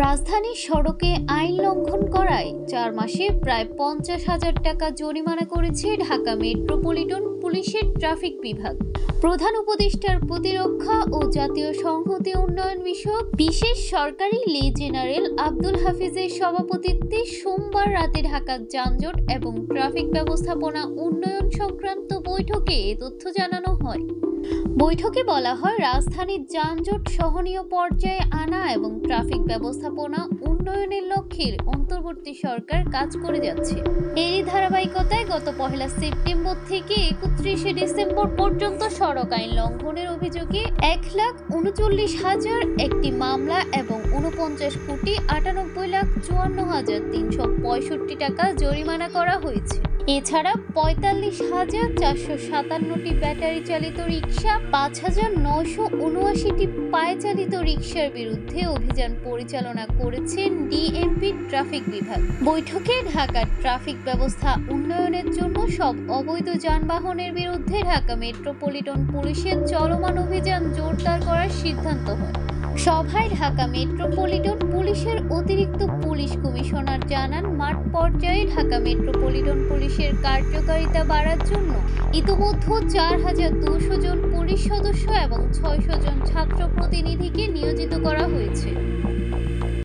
রাজধানীর সড়কে আইন লঙ্ঘন করায় ৪ মাসে প্রায় ৫০,০০০ টাকা জরিমানা করেছে ঢাকা মেট্রোপলিটন পুলিশের ট্রাফিক বিভাগ। প্রধান উপদেষ্টার প্রতিরক্ষা ও জাতীয় সংহতি উন্নয়ন বিষয়ক বিশেষ সরকারি লেজেনারেল আব্দুল হাফিজের সভাপতিত্বে সোমবার রাতে ঢাকার যানজট এবং ট্রাফিক ব্যবস্থাপনা উন্নয়ন সংক্রান্ত বৈঠকে এ তথ্য জানানো হয়। বৈঠকে বলা হয়, রাজধানীর যানজট সহনীয় পর্যায়ে আনা এবং ট্রাফিক ব্যবস্থাপনা উন্নয়নের লক্ষ্যে অন্তর্বর্তী সরকার কাজ করে যাচ্ছে। এরই ধারাবাহিকতায় গত ১ সেপ্টেম্বর থেকে ৩১ ডিসেম্বর পর্যন্ত সড়ক আইন লঙ্ঘনের অভিযোগে ১,৩৯,০০০ একটি মামলা এবং ৪৯,৯৮,৫৪,৩৬৫ টাকা জরিমানা করা হয়েছে। এছাড়া ৪৫,৪৫৭টি ব্যাটারি চালিত রিকশা, ৫,৯৭৯টি পায়ে চালিত রিকশার বিরুদ্ধে অভিযান পরিচালনা করেছেন ডিএমপি ট্রাফিক বিভাগ। বৈঠকে ঢাকার ট্রাফিক ব্যবস্থা উন্নয়নের জন্য সব অবৈধ যানবাহনের বিরুদ্ধে ঢাকা মেট্রোপলিটন পুলিশের চলমান অভিযান জোরদার করার সিদ্ধান্ত হয়। সভায় ঢাকা মেট্রোপলিটন পুলিশের অতিরিক্ত পুলিশ কমিশনার জানান, মাঠ পর্যায়ে ঢাকা মেট্রোপলিটন পুলিশের কার্যকারিতা বাড়ার জন্য ইতোমধ্যে ৪,২০০ জন পুলিশ সদস্য এবং ৬০০ জন ছাত্র প্রতিনিধিকে নিয়োজিত করা হয়েছে।